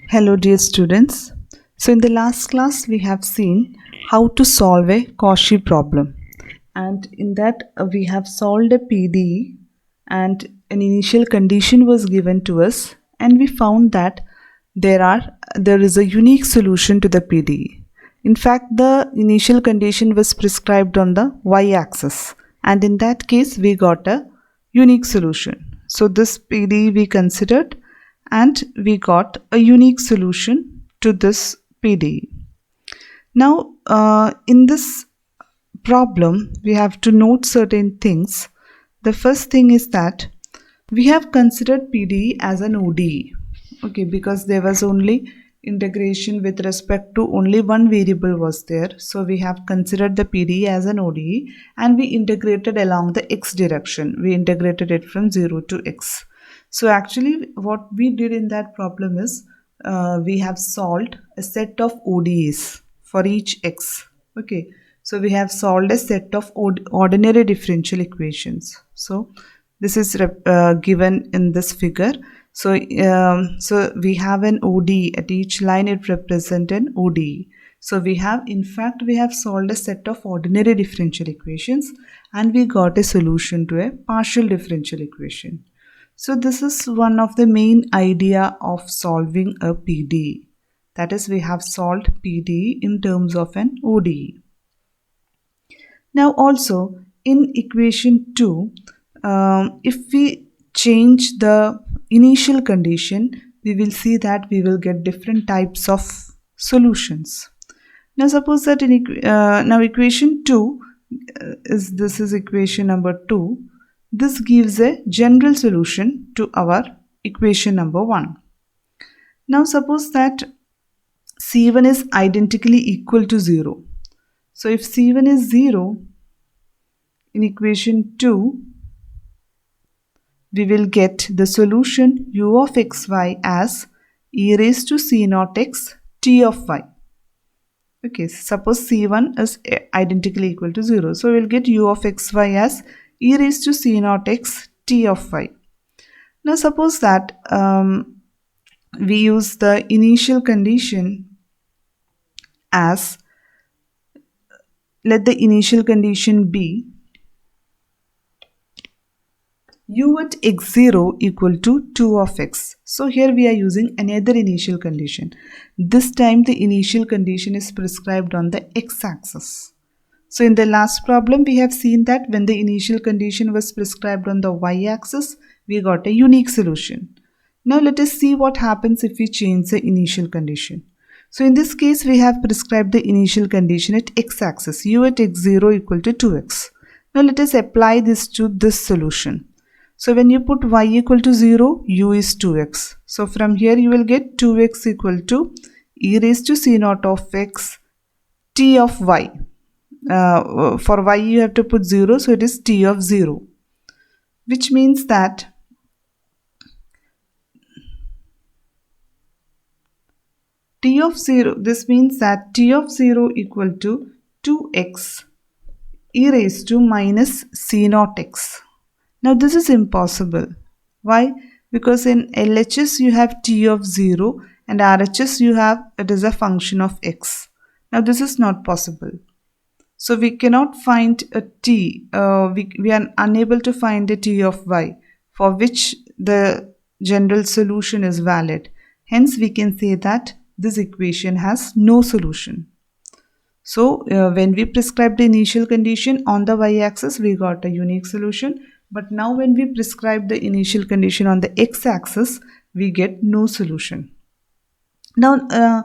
Hello dear students. So in the last class we have seen how to solve a Cauchy problem, and in that we have solved a PDE and an initial condition was given to us, and we found that there is a unique solution to the PDE. In fact, the initial condition was prescribed on the y-axis, and in that case we got a unique solution. So this PDE we considered, and we got a unique solution to this PDE. Now, in this problem, we have to note certain things. The first thing is that we have considered PDE as an ODE, okay, because there was only integration with respect to only one variable was there. So we have considered the PDE as an ODE, and we integrated along the x direction. We integrated it from 0 to x. So actually what we did in that problem is we have solved a set of ODEs for each x. Okay, so we have solved a set of ordinary differential equations. So this is given in this figure. So we have an ODE at each line. It represents an ODE. So we have solved a set of ordinary differential equations, and we got a solution to a partial differential equation. So this is one of the main idea of solving a PDE. That is, we have solved PDE in terms of an ODE. Now also in equation 2, if we change the initial condition, we will see that we will get different types of solutions. Now suppose that in equation 2 is equation number 2. This gives a general solution to our equation number 1. Now suppose that C1 is identically equal to 0. So if C1 is 0, in equation 2, we will get the solution u of xy as e raised to c naught x t of y. Okay, suppose C1 is identically equal to 0. So we will get u of xy as e raised to c naught x t of y. Now suppose that we use the initial condition as, let the initial condition be u at x0 equal to 2 of x. So here we are using another initial condition. This time the initial condition is prescribed on the x-axis. So in the last problem we have seen that when the initial condition was prescribed on the y-axis, we got a unique solution. Now let us see what happens if we change the initial condition. So in this case we have prescribed the initial condition at x-axis, u at x0 equal to 2x. Now let us apply this to this solution. So when you put y equal to 0, u is 2x. So from here you will get 2x equal to e raised to c naught of x t of y. For y you have to put 0, so it is t of 0. Which means that t of 0, this means that t of 0 equal to 2x e raised to minus c naught x. Now this is impossible. Why? Because in LHS you have t of 0 and RHS you have it is a function of x. Now this is not possible. So we cannot find a t, we are unable to find a t of y for which the general solution is valid. Hence we can say that this equation has no solution. So when we prescribe the initial condition on the y-axis, we got a unique solution. But now when we prescribe the initial condition on the x-axis, we get no solution. Now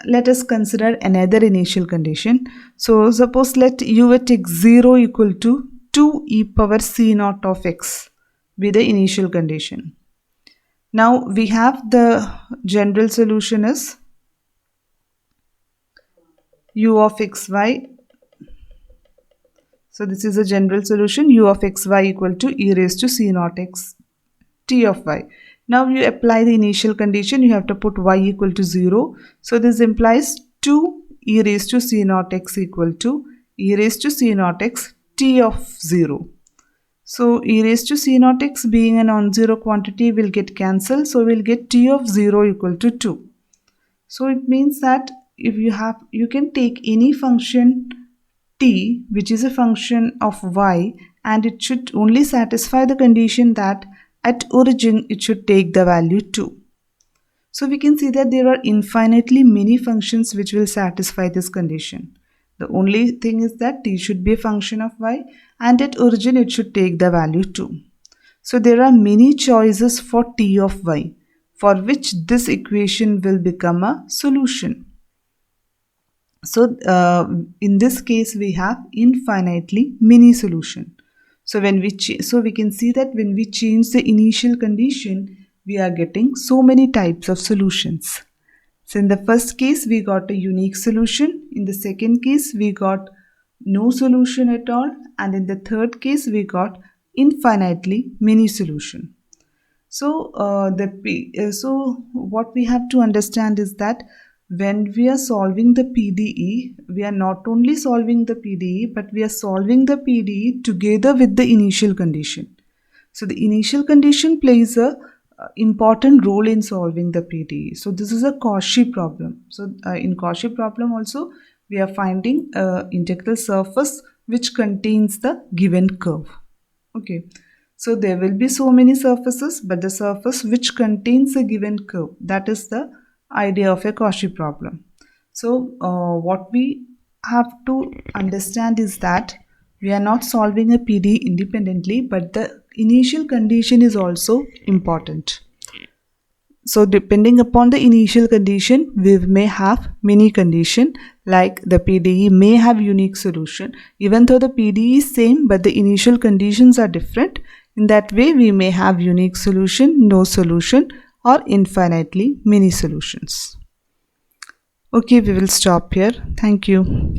let us consider another initial condition. So suppose let u at x0 equal to 2 e power c naught of x be the initial condition. Now we have the general solution is u of xy. So this is a general solution, u of xy equal to e raised to c naught x t of y. Now you apply the initial condition, you have to put y equal to 0. So this implies 2 e raised to c naught x equal to e raised to c naught x t of 0. So e raised to c naught x being a non-zero quantity will get cancelled. So we'll get t of 0 equal to 2. So it means that if you can take any function t which is a function of y, and it should only satisfy the condition that at origin it should take the value 2. So we can see that there are infinitely many functions which will satisfy this condition. The only thing is that t should be a function of y, and at origin it should take the value 2. So there are many choices for t of y for which this equation will become a solution. So in this case we have infinitely many solution. So we can see that when we change the initial condition, we are getting so many types of solutions. So in the first case we got a unique solution, in the second case we got no solution at all, and in the third case we got infinitely many solution. So so what we have to understand is that when we are solving the PDE, we are not only solving the PDE, but we are solving the PDE together with the initial condition. So the initial condition plays a important role in solving the PDE. So this is a Cauchy problem. So in Cauchy problem also we are finding a integral surface which contains the given curve. Okay. So there will be so many surfaces, but the surface which contains a given curve, that is the idea of a Cauchy problem. So what we have to understand is that we are not solving a PDE independently, but the initial condition is also important. So depending upon the initial condition, we may have many condition, like the PDE may have unique solution. Even though the PDE is same, but the initial conditions are different. In that way, we may have unique solution, no solution, or infinitely many solutions. Okay, we will stop here. Thank you.